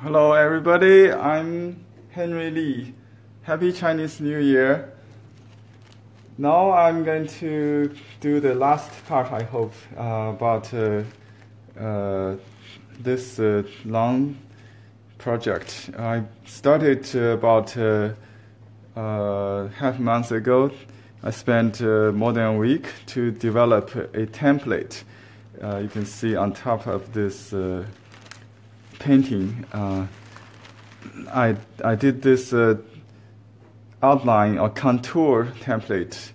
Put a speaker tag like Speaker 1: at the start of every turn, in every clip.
Speaker 1: Hello, everybody. I'm Henry Lee. Happy Chinese New Year. Now I'm going to do the last part, I hope, about this long project. I started about half a month ago. I spent more than a week to develop a template. You can see on top of this painting. I did this outline or contour template.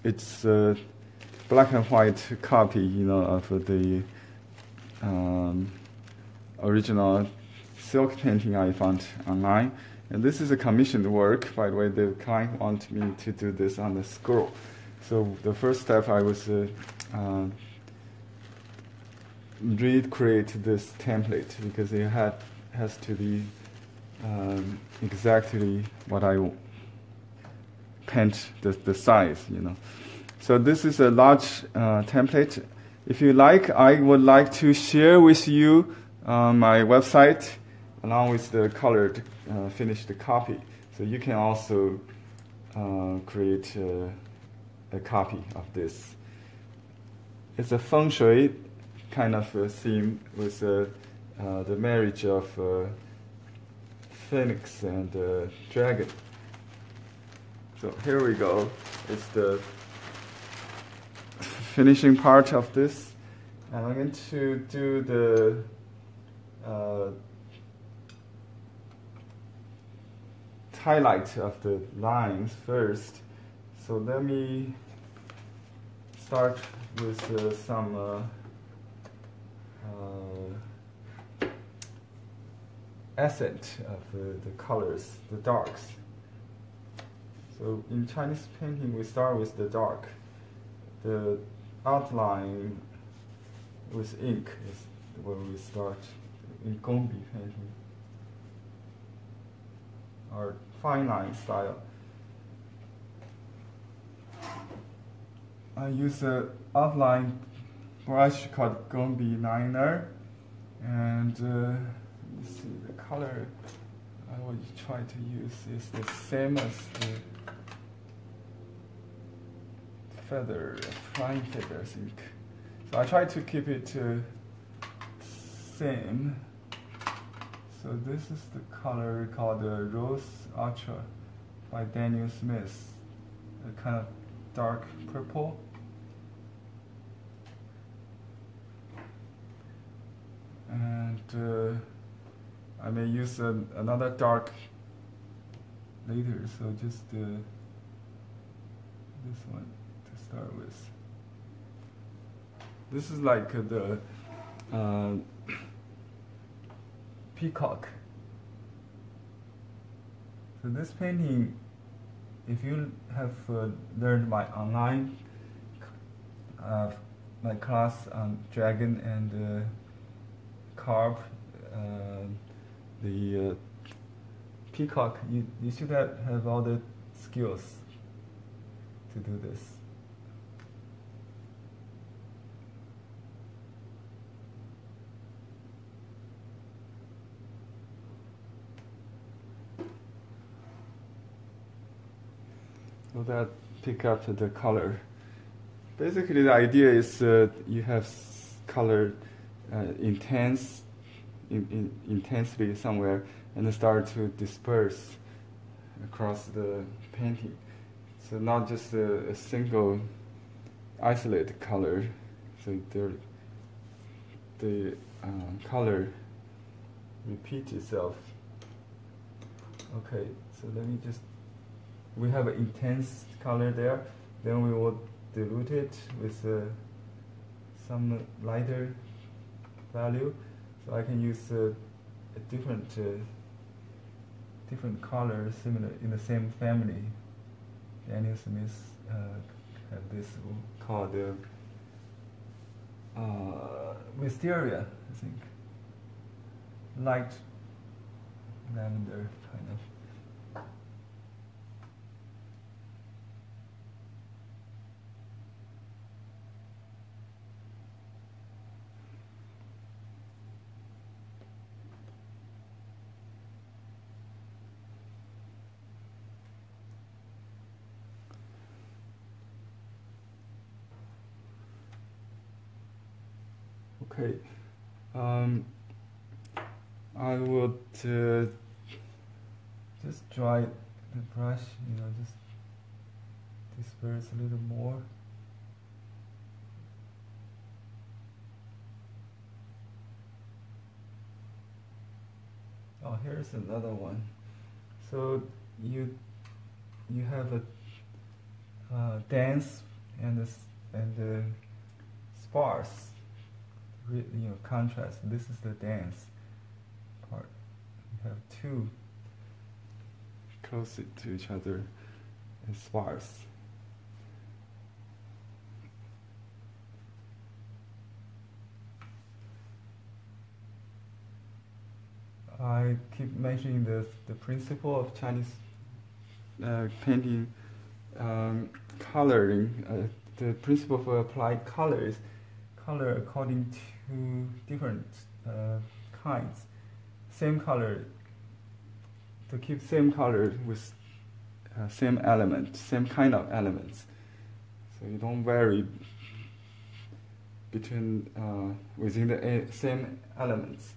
Speaker 1: It's a black and white copy, of the original silk painting I found online. And this is a commissioned work. By the way, the client wanted me to do this on the scroll. So the first step, I was recreate this template because it has to be exactly what I paint the size, So this is a large template. If you like, I would like to share with you my website along with the colored finished copy. So you can also create a copy of this. It's a feng shui kind of theme with the marriage of phoenix and dragon. So here we go. It's the finishing part of this. And I'm going to do the highlight of the lines first. So let me start with some accent of the colors, the darks. So in Chinese painting, we start with the dark. The outline with ink is where we start in Gongbi painting, or fine line style. I use an outline brush called Gongbi Liner, and you see the color I will try to use is the same as the feather, flying feathers ink. So I try to keep it same. So this is the color called Rose Ultra by Daniel Smith, a kind of dark purple. And I may use another dark later, so just this one to start with. This is like the peacock. So this painting, if you have learned my online my class on dragon and carp, the peacock, you should have all the skills to do this. So that pick up the color. Basically, the idea is you have color intensely somewhere and start to disperse across the painting. So not just a single isolated color. So the color repeats itself. Okay, so let me just. We have an intense color there. Then we will dilute it with some lighter value. So I can use a different color similar in the same family. Daniel Smith have this called wisteria, I think. Light lavender kind of. Okay. I will just dry the brush, just disperse a little more. Oh, here's another one. So you have a dense and a sparse, contrast. This is the dense part. You have two close to each other and sparse. I keep mentioning the principle of Chinese painting, coloring. The principle for applied color is color according to different kinds. Same color, to keep same color with same element, same kind of elements. So you don't vary between within the same elements.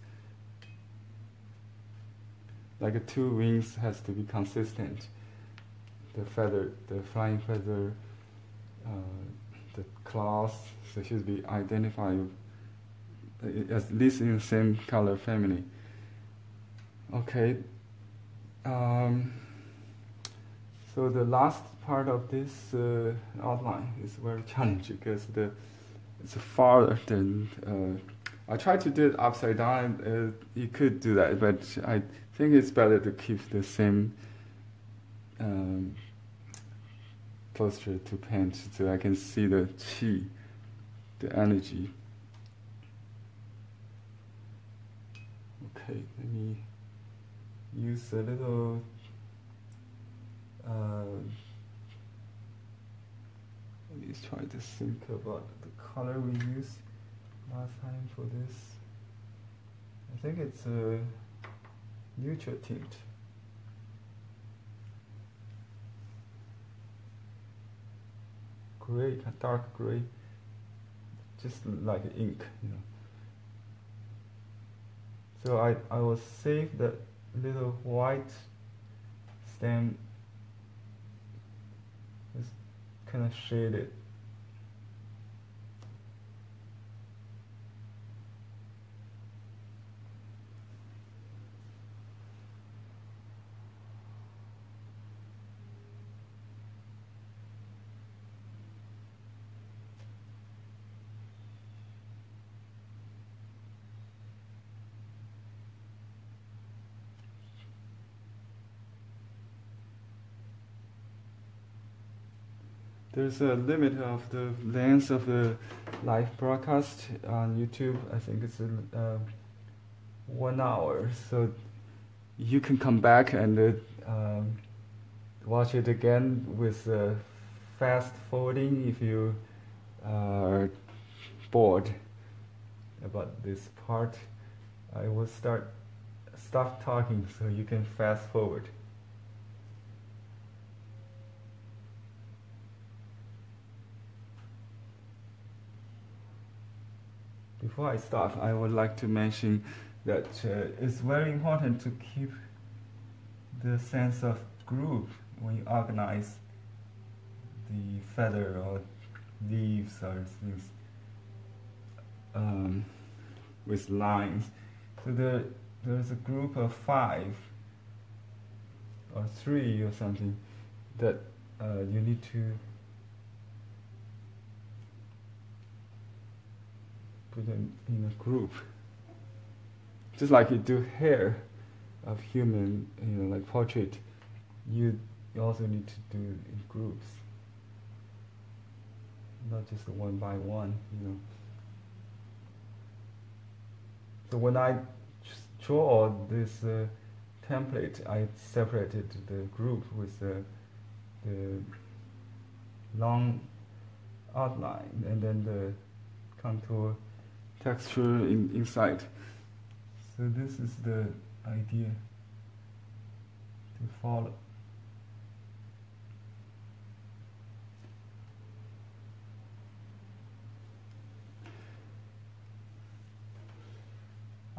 Speaker 1: Like two wings has to be consistent. The feather, the flying feather, the claws, so should be identified at least in the same color family. Okay. So the last part of this outline is very challenging because it's farther than. I tried to do it upside down. You could do that, but I think it's better to keep the same posture to paint, so I can see the qi, the energy. Okay, let me use a little. Let me try to think about the color we used last time for this. I think it's a neutral tint. Gray, dark gray, just like ink, So I will save the little white stem, just kind of shade it. There's a limit of the length of the live broadcast on YouTube. I think it's 1 hour, so you can come back and watch it again with fast forwarding if you are bored about this part. I will stop talking so you can fast forward. Before I start, I would like to mention that it's very important to keep the sense of groove when you organize the feather or leaves or things with lines. So there's a group of 5 or 3 or something that you need to put them in a group, just like you do hair of human, like portrait. You also need to do in groups, not just one by one. So when I draw this template, I separated the group with the long outline and then the contour texture inside. So this is the idea to follow.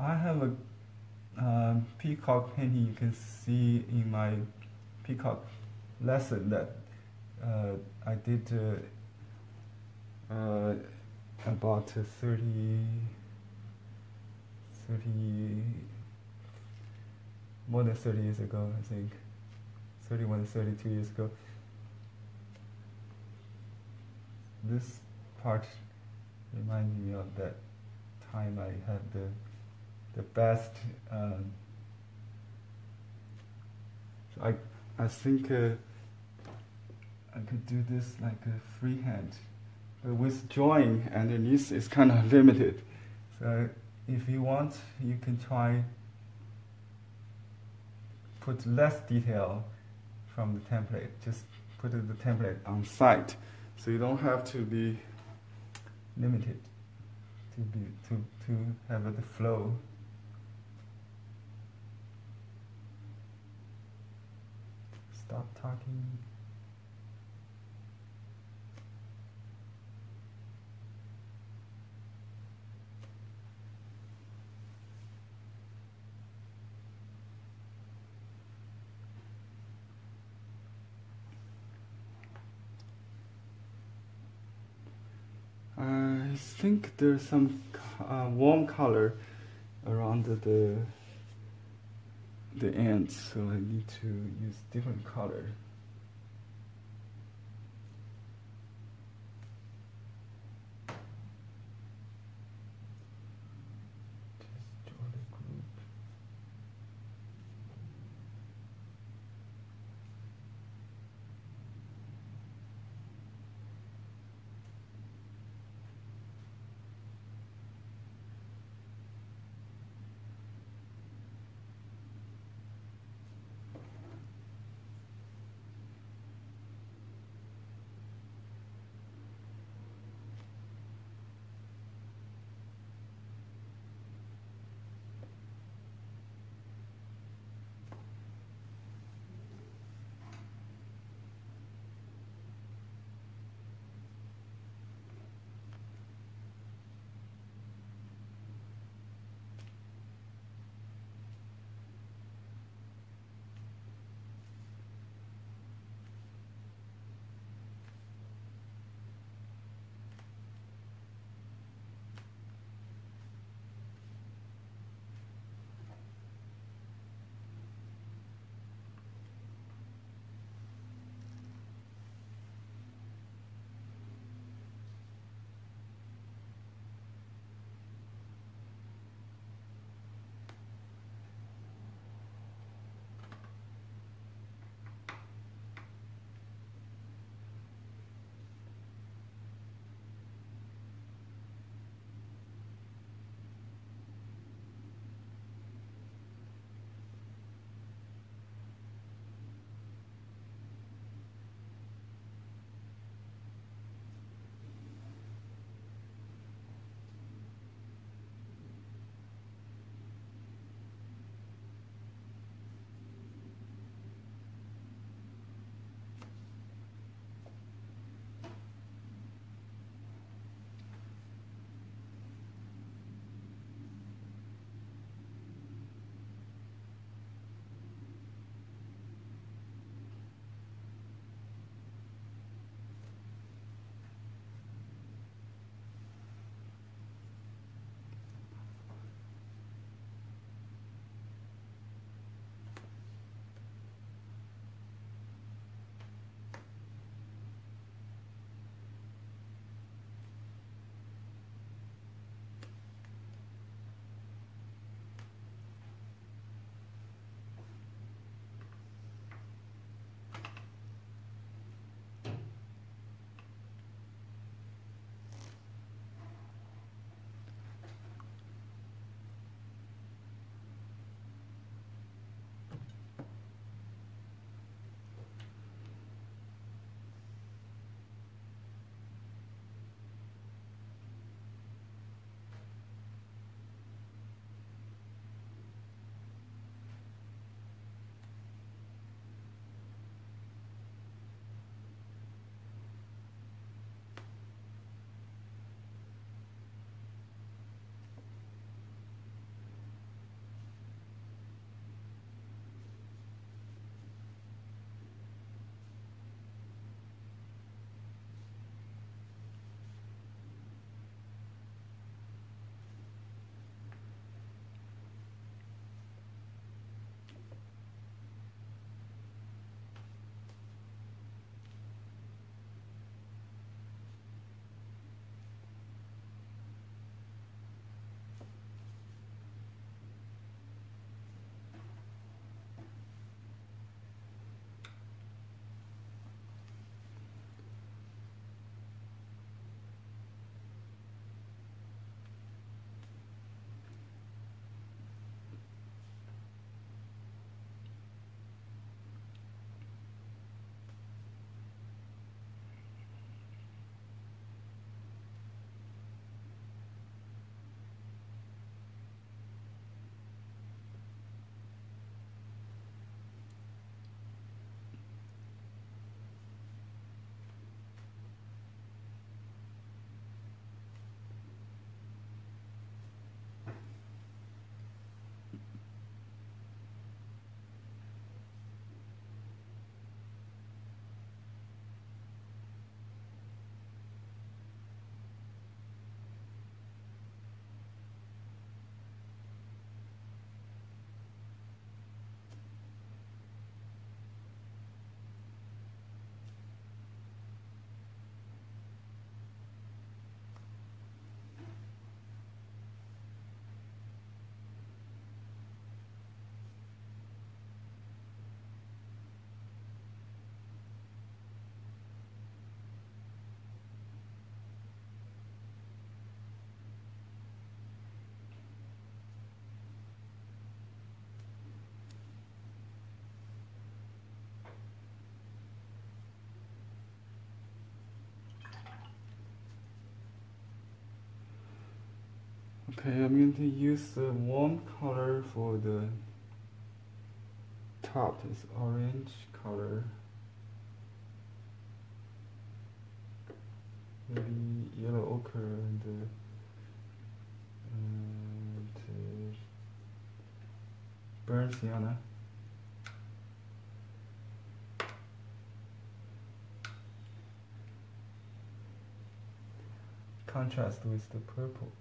Speaker 1: I have a peacock painting. You can see in my peacock lesson that I did about more than 30 years ago, I think. 31, 32 years ago. This part reminds me of that time I had the best. So I think I could do this like a freehand, but with drawing underneath it's kind of limited. So if you want, you can try put less detail from the template. Just put the template on site, so you don't have to be limited to have the flow. Stop talking. I think there's some warm color around the ends, so I need to use different color. Just draw the group. Okay, I'm going to use the warm color for the top. It's orange color. Maybe yellow ochre and burnt sienna. Contrast with the purple.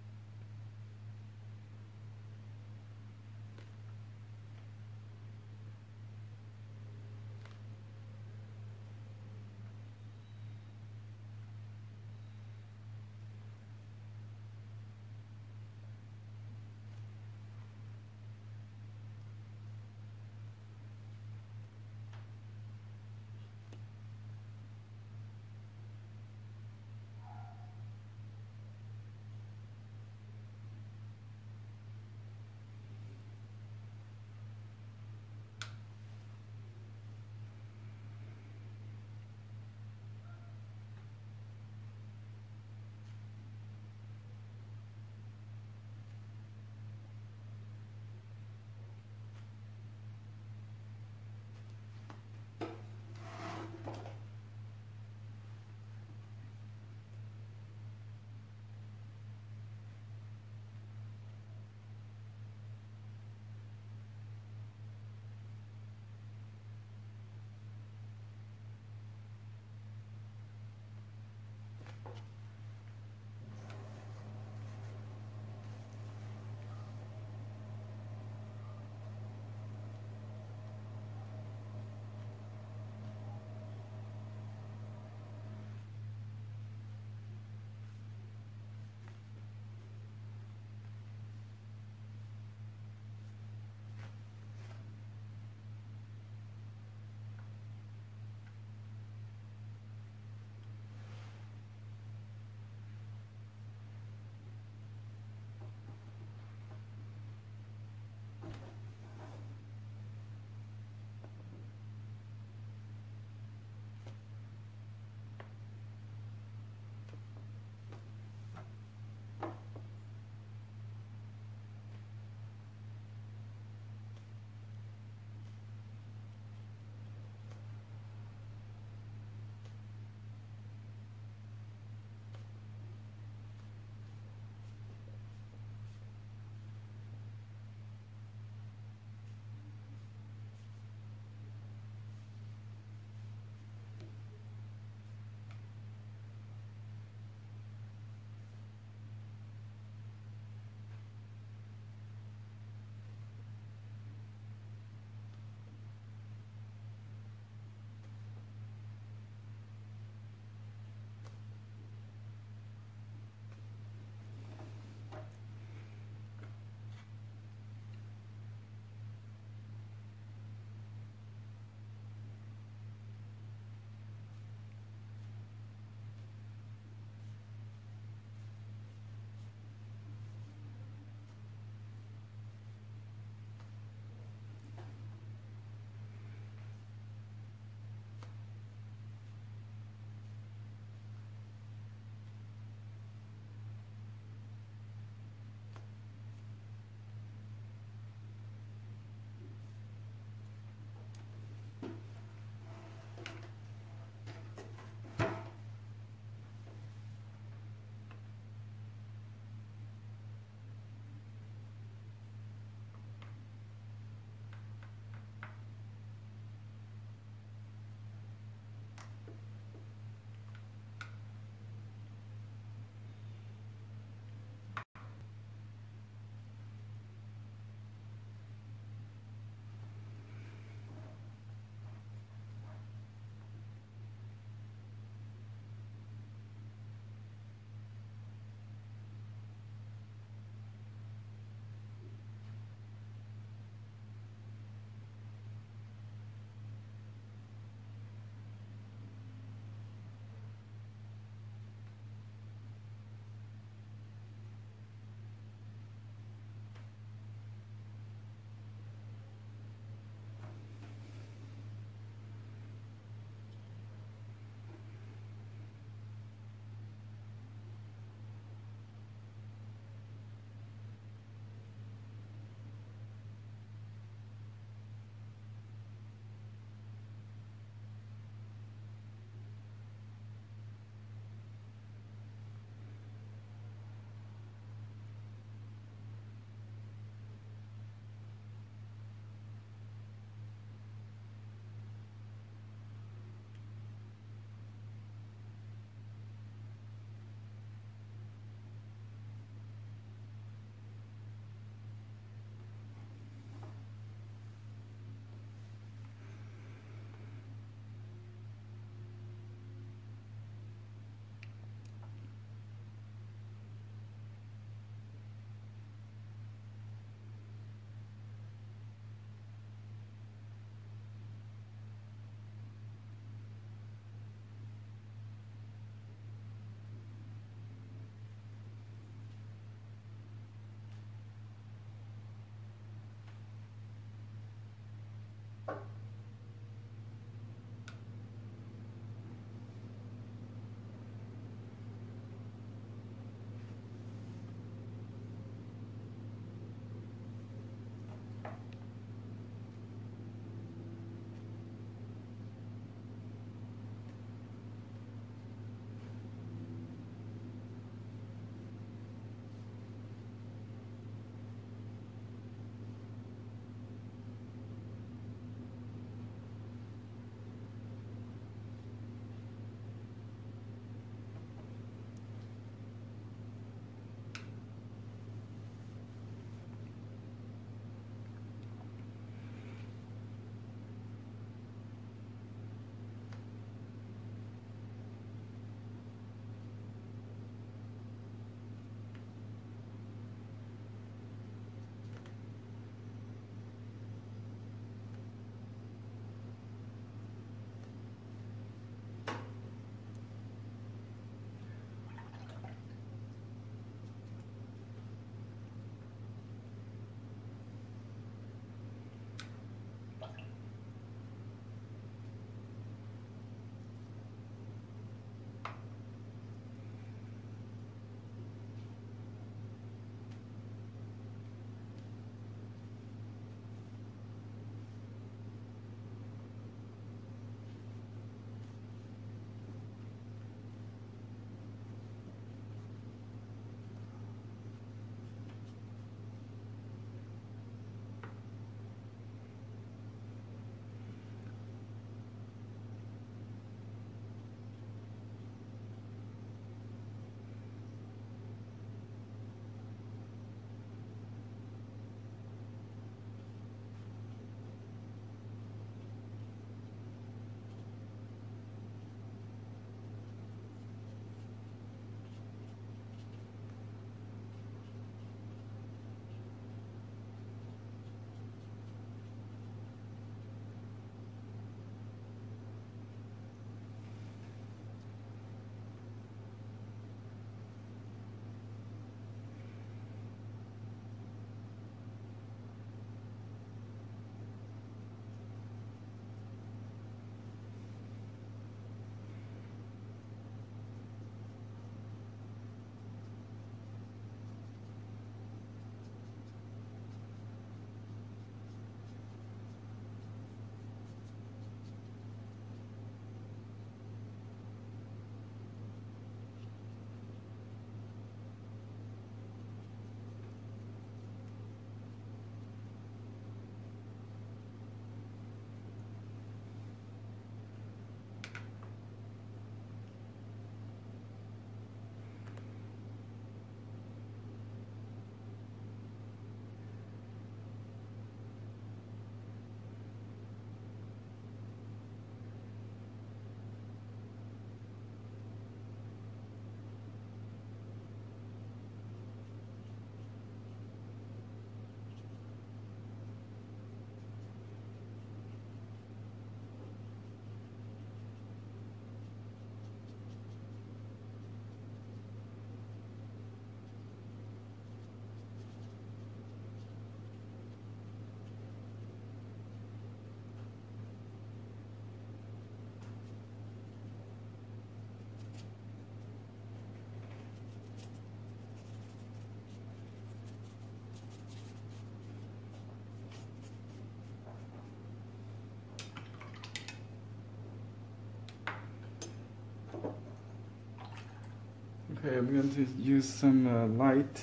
Speaker 1: Okay, I'm going to use some light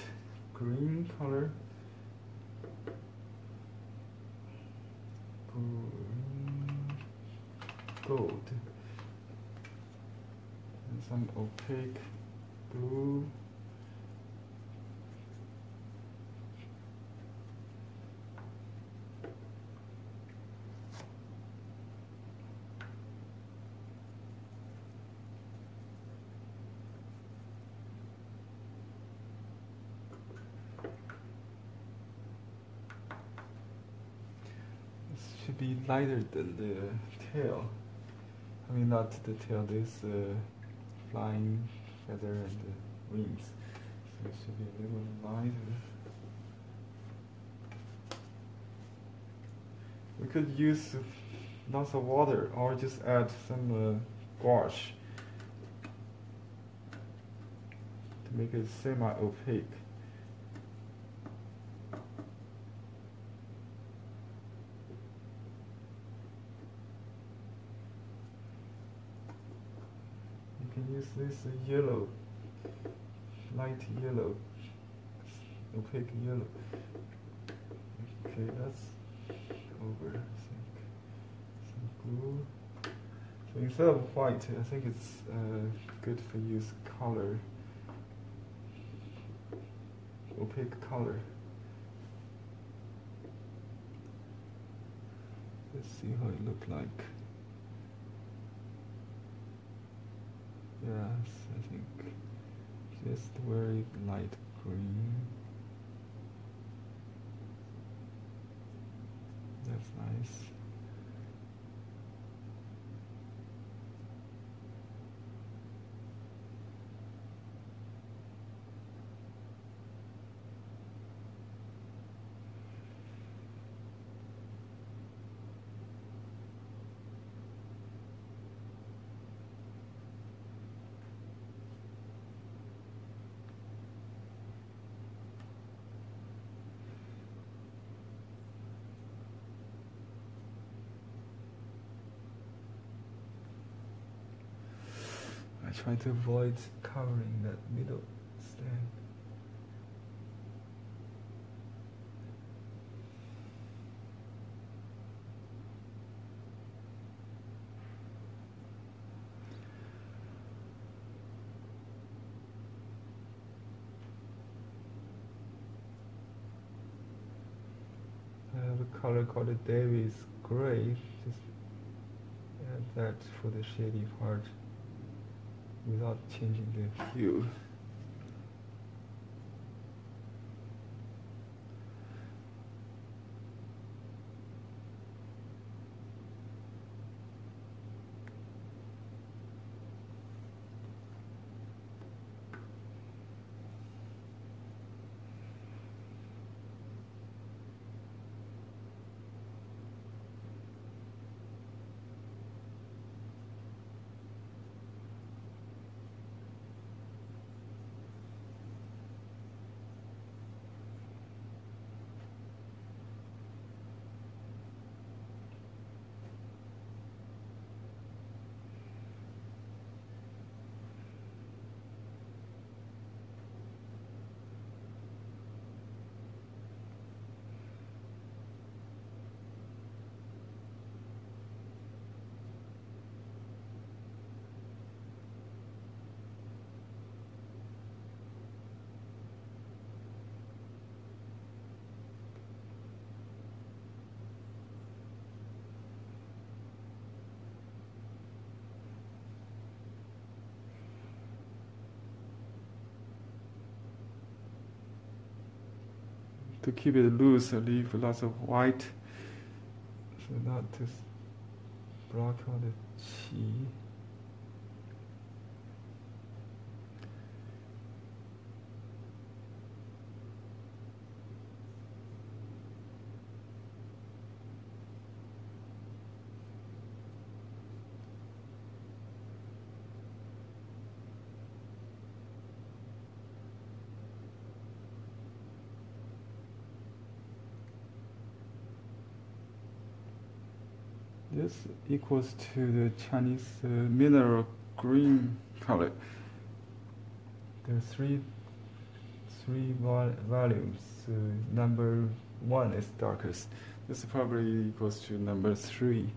Speaker 1: green color. Green, gold. And some opaque blue. Should be lighter than the tail. I mean, not the tail, this flying feather and the wings. So it should be a little lighter. We could use lots of water or just add some gouache to make it semi-opaque. Use this yellow, light yellow, opaque yellow. Okay, that's over, I think. Some blue. So instead of white, I think it's good to use color, opaque color. Let's see how it looks like. Yes, I think just very light green. That's nice. I try to avoid covering that middle stand. I have a color called Davis Gray. Just add that for the shady part without changing the hue. To keep it loose, I leave lots of white, so not to block out the chi. This equals to the Chinese mineral green color. there are three volumes. Number 1 is darkest. This probably equals to number 3.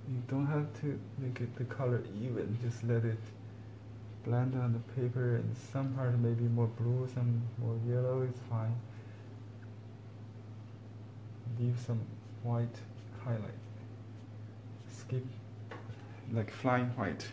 Speaker 1: You don't have to make it the color even, just let it blend on the paper, and some part may be more blue, some more yellow, is fine. Leave some white highlight. Skip like flying white.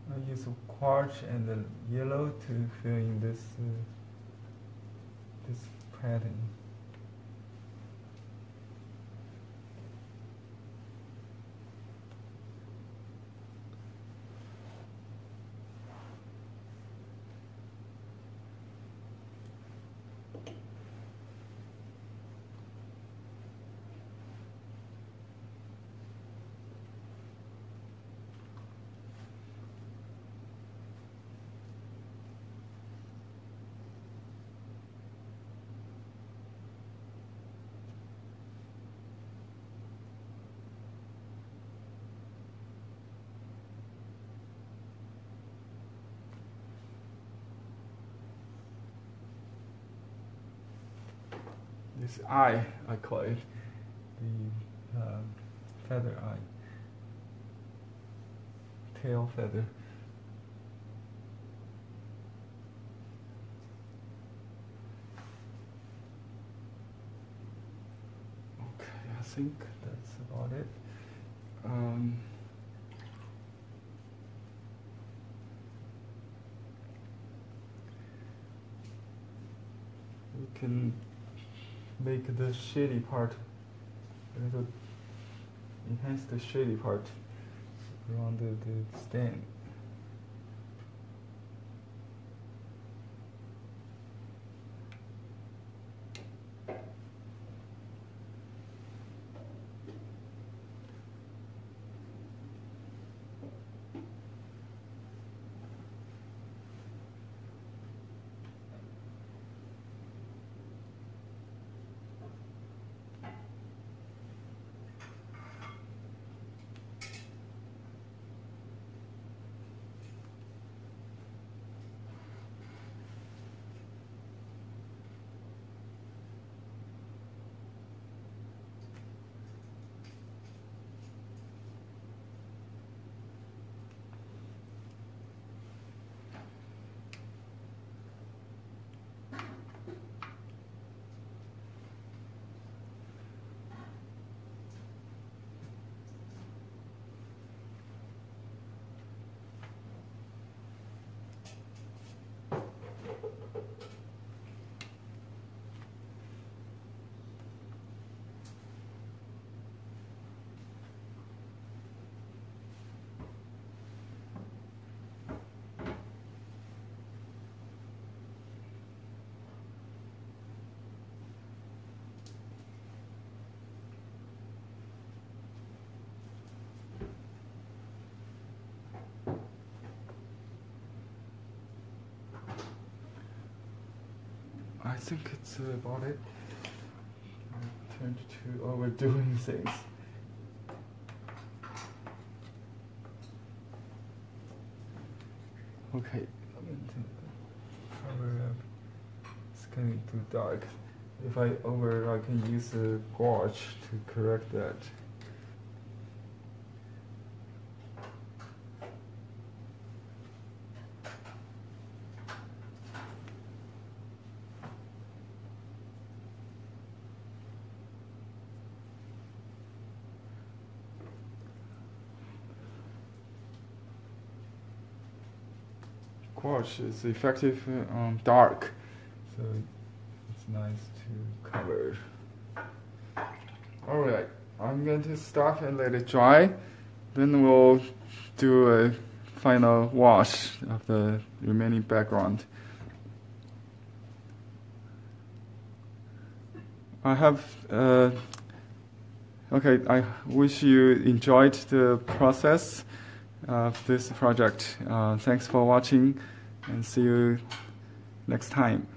Speaker 1: I use quartz and the yellow to fill in this pattern. This eye, I call it the feather eye, tail feather. Okay, I think that's about it. We can make the shady part a little, enhance the shady part around the stem. I think it's about it. I tend to overdoing things. Okay, cover up. It's getting too dark. If I can use a gouache to correct that. Gouache is effective on dark, so it's nice to cover. Alright, I'm going to stop and let it dry. Then we'll do a final wash of the remaining background. I have, okay, I wish you enjoyed the process of this project. Thanks for watching, and see you next time.